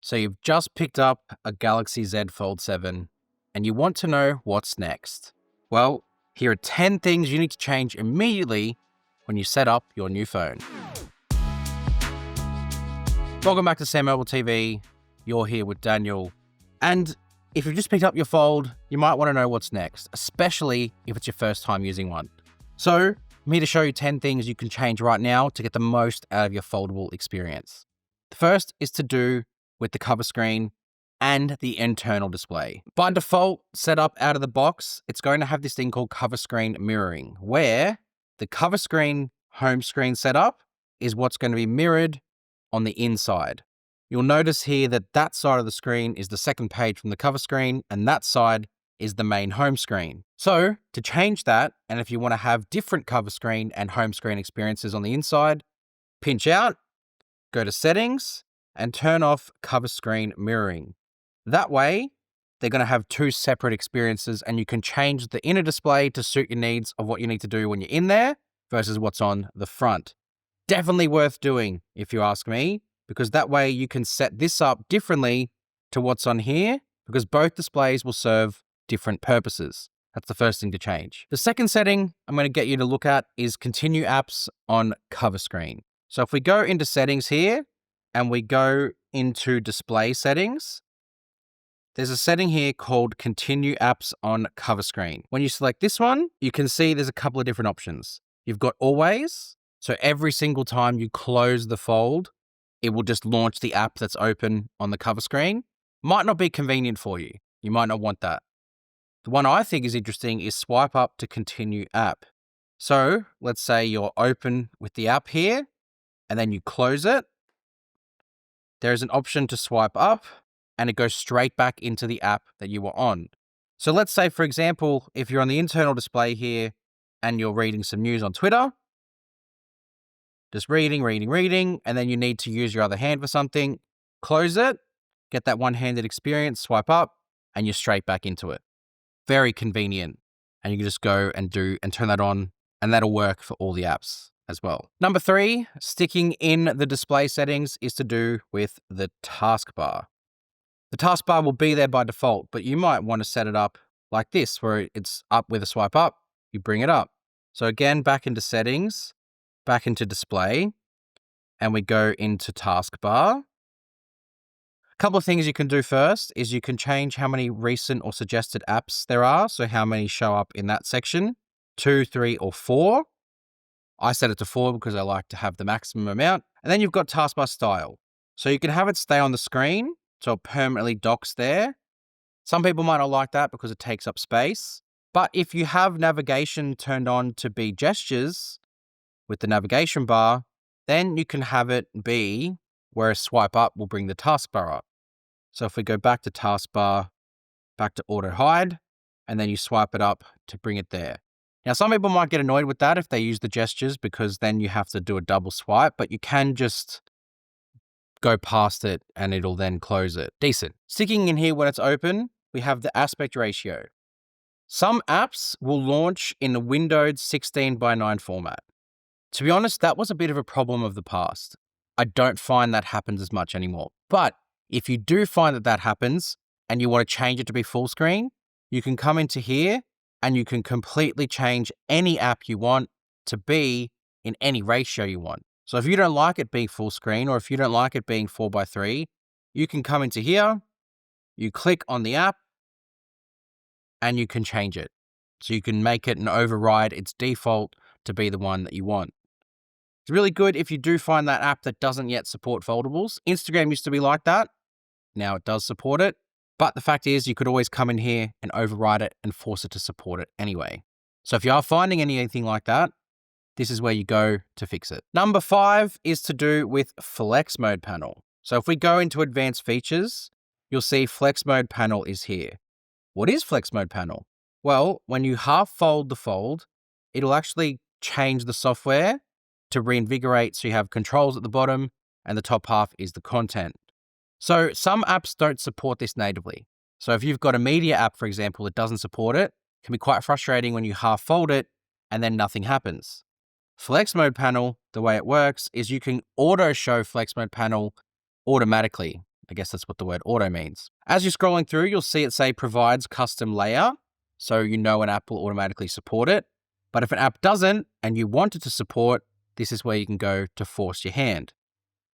So you've just picked up a Galaxy Z Fold 7 and you want to know what's next. Well, here are 10 things you need to change immediately when you set up your new phone. Welcome back to SamMobile TV. You're here with Daniel. And if you've just picked up your Fold, you might want to know what's next, especially if it's your first time using one. So I'm here to show you 10 things you can change right now to get the most out of your foldable experience. The first is to do with the cover screen and the internal display. By default, set up out of the box, it's going to have this thing called cover screen mirroring, where the cover screen home screen setup is what's going to be mirrored on the inside. You'll notice here that that side of the screen is the second page from the cover screen, and that side is the main home screen. So to change that, and if you want to have different cover screen and home screen experiences on the inside, pinch out, go to settings, and turn off cover screen mirroring. That way, they're going to have two separate experiences and you can change the inner display to suit your needs of what you need to do when you're in there versus what's on the front. Definitely worth doing, if you ask me, because that way you can set this up differently to what's on here because both displays will serve different purposes. That's the first thing to change. The second setting I'm going to get you to look at is continue apps on cover screen. So if we go into settings here, and we go into display settings, there's a setting here called continue apps on cover screen. When you select this one, you can see there's a couple of different options. You've got always, so every single time you close the fold, it will just launch the app that's open on the cover screen. Might not be convenient for you. You might not want that. The one I think is interesting is swipe up to continue app. So let's say you're open with the app here, and then you close it. There's an option to swipe up and it goes straight back into the app that you were on. So let's say, for example, if you're on the internal display here and you're reading some news on Twitter, just reading, and then you need to use your other hand for something, close it, get that one-handed experience, swipe up, and you're straight back into it. Very convenient. And you can just go and turn that on, and that'll work for all the apps as well. Number 3, sticking in the display settings is to do with the taskbar. The taskbar will be there by default, but you might want to set it up like this, where it's up with a swipe up, you bring it up. So again, back into settings, back into display, and we go into taskbar. A couple of things you can do first is you can change how many recent or suggested apps there are, so how many show up in that section, 2, 3, or 4. I set it to 4 because I like to have the maximum amount. And then you've got taskbar style. So you can have it stay on the screen, so it permanently docks there. Some people might not like that because it takes up space. But if you have navigation turned on to be gestures with the navigation bar, then you can have it be where a swipe up will bring the taskbar up. So if we go back to taskbar, back to auto hide, and then you swipe it up to bring it there. Now, some people might get annoyed with that if they use the gestures because then you have to do a double swipe, but you can just go past it and it'll then close it. Decent. Sticking in here when it's open, we have the aspect ratio. Some apps will launch in the windowed 16:9 format. To be honest, that was a bit of a problem of the past. I don't find that happens as much anymore. But if you do find that happens and you want to change it to be full screen, you can come into here and you can completely change any app you want to be in any ratio you want. So if you don't like it being full screen or if you don't like it being 4:3, you can come into here, you click on the app, and you can change it. So you can make it and override its default to be the one that you want. It's really good if you do find that app that doesn't yet support foldables. Instagram used to be like that. Now it does support it. But the fact is, you could always come in here and override it and force it to support it anyway. So if you are finding anything like that, this is where you go to fix it. Number 5 is to do with Flex Mode panel. So if we go into advanced features, you'll see Flex Mode panel is here. What is Flex Mode panel? Well, when you half fold the fold, it'll actually change the software to reinvigorate. So you have controls at the bottom and the top half is the content. So some apps don't support this natively. So if you've got a media app, for example, that doesn't support it, it can be quite frustrating when you half fold it and then nothing happens. Flex Mode panel, the way it works is you can auto show Flex Mode panel automatically. I guess that's what the word auto means. As you're scrolling through, you'll see it say provides custom layer. So you know an app will automatically support it. But if an app doesn't and you want it to support, this is where you can go to force your hand.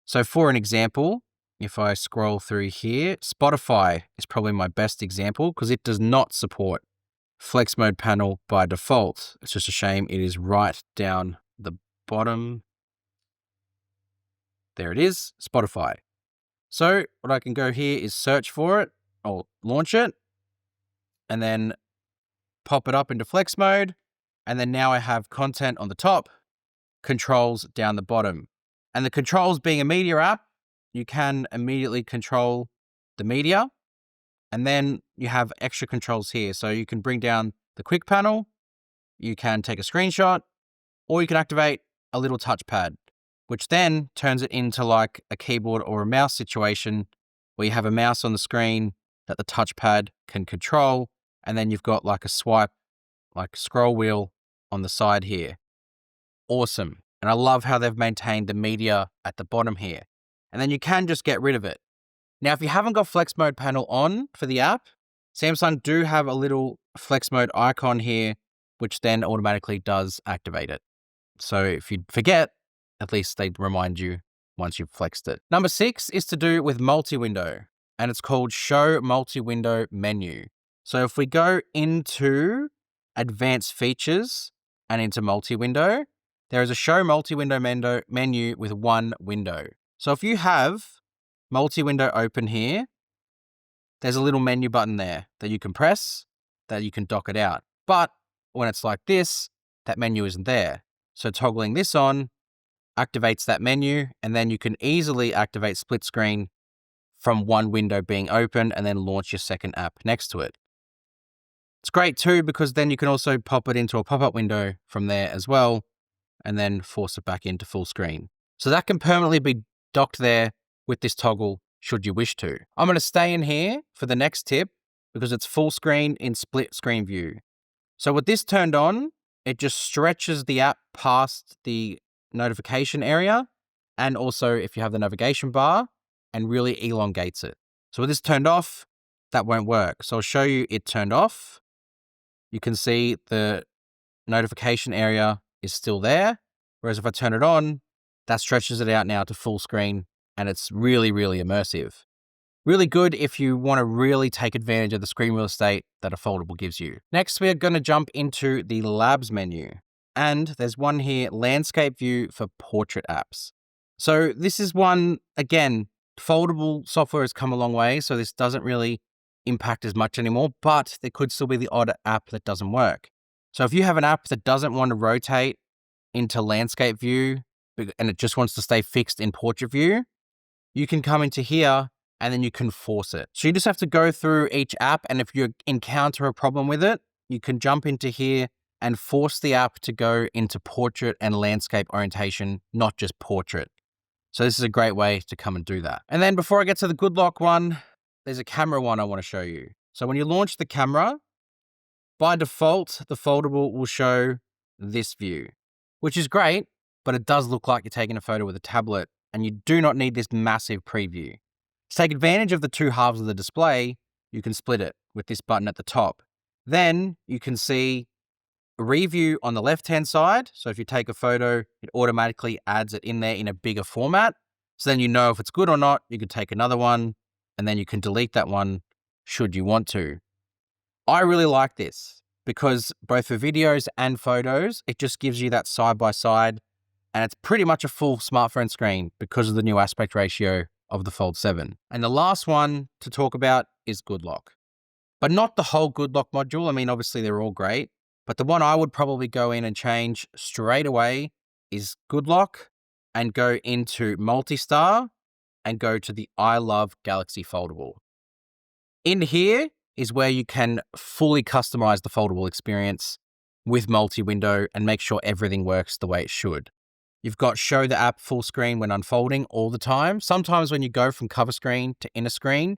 So for an example, if I scroll through here, Spotify is probably my best example because it does not support flex mode panel by default. It's just a shame it is right down the bottom. There it is, Spotify. So what I can go here is search for it, or launch it, and then pop it up into flex mode. And then now I have content on the top, controls down the bottom. And the controls being a media app, you can immediately control the media. And then you have extra controls here. So you can bring down the quick panel, you can take a screenshot, or you can activate a little touchpad, which then turns it into like a keyboard or a mouse situation where you have a mouse on the screen that the touchpad can control. And then you've got like a swipe, like scroll wheel on the side here. Awesome. And I love how they've maintained the media at the bottom here. And then you can just get rid of it. Now, if you haven't got flex mode panel on for the app, Samsung do have a little flex mode icon here, which then automatically does activate it. So if you forget, at least they remind you once you've flexed it. Number 6 is to do with multi-window, and it's called Show Multi-Window Menu. So if we go into Advanced Features and into Multi-Window, there is a Show Multi-Window menu with one window. So if you have multi-window open here, there's a little menu button there that you can press, that you can dock it out. But when it's like this, that menu isn't there. So toggling this on activates that menu, and then you can easily activate split screen from one window being open and then launch your second app next to it. It's great too, because then you can also pop it into a pop-up window from there as well, and then force it back into full screen. So that can permanently be docked there with this toggle should you wish to. I'm going to stay in here for the next tip because it's full screen in split screen view. So with this turned on, it just stretches the app past the notification area, and also if you have the navigation bar, and really elongates it. So with this turned off, that won't work. So I'll show you it turned off. You can see the notification area is still there. Whereas if I turn it on, that stretches it out now to full screen, and it's really, really immersive. Really good if you want to really take advantage of the screen real estate that a foldable gives you. Next, we're going to jump into the Labs menu. And there's one here, Landscape View for Portrait Apps. So this is one, again, foldable software has come a long way, so this doesn't really impact as much anymore, but there could still be the odd app that doesn't work. So if you have an app that doesn't want to rotate into landscape view and it just wants to stay fixed in portrait view, you can come into here and then you can force it. So you just have to go through each app, and if you encounter a problem with it, you can jump into here and force the app to go into portrait and landscape orientation, not just portrait. So this is a great way to come and do that. And then before I get to the good lock one, there's a camera one I want to show you. So when you launch the camera, by default, the foldable will show this view, which is great, but it does look like you're taking a photo with a tablet, and you do not need this massive preview. To take advantage of the two halves of the display, you can split it with this button at the top. Then you can see a review on the left-hand side. So if you take a photo, it automatically adds it in there in a bigger format. So then you know if it's good or not. You can take another one, and then you can delete that one should you want to. I really like this because both for videos and photos, it just gives you that side-by-side, and it's pretty much a full smartphone screen because of the new aspect ratio of the Fold 7. And the last one to talk about is Good Lock. But not the whole Good Lock module. I mean, obviously they're all great, but the one I would probably go in and change straight away is Good Lock, and go into Multi-Star and go to the I Love Galaxy Foldable. In here is where you can fully customize the foldable experience with multi-window and make sure everything works the way it should. You've got show the app full screen when unfolding all the time. Sometimes when you go from cover screen to inner screen,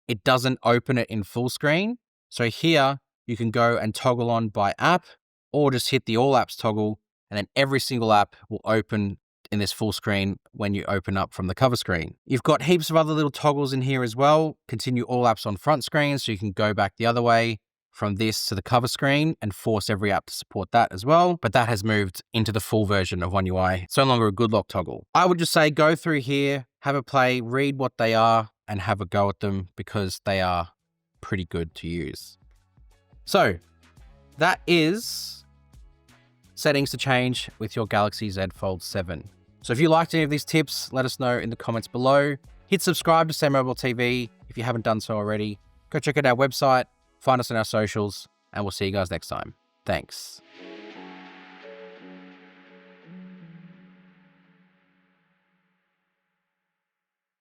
it doesn't open it in full screen. So here you can go and toggle on by app, or just hit the all apps toggle, and then every single app will open in this full screen when you open up from the cover screen. You've got heaps of other little toggles in here as well. Continue all apps on front screen, so you can go back the other way from this to the cover screen and force every app to support that as well. But that has moved into the full version of One UI. It's no longer a good lock toggle. I would just say go through here, have a play, read what they are, and have a go at them because they are pretty good to use. So that is settings to change with your Galaxy Z Fold 7. So if you liked any of these tips, let us know in the comments below. Hit subscribe to SamMobile TV if you haven't done so already. Go check out our website, find us on our socials, and we'll see you guys next time. Thanks.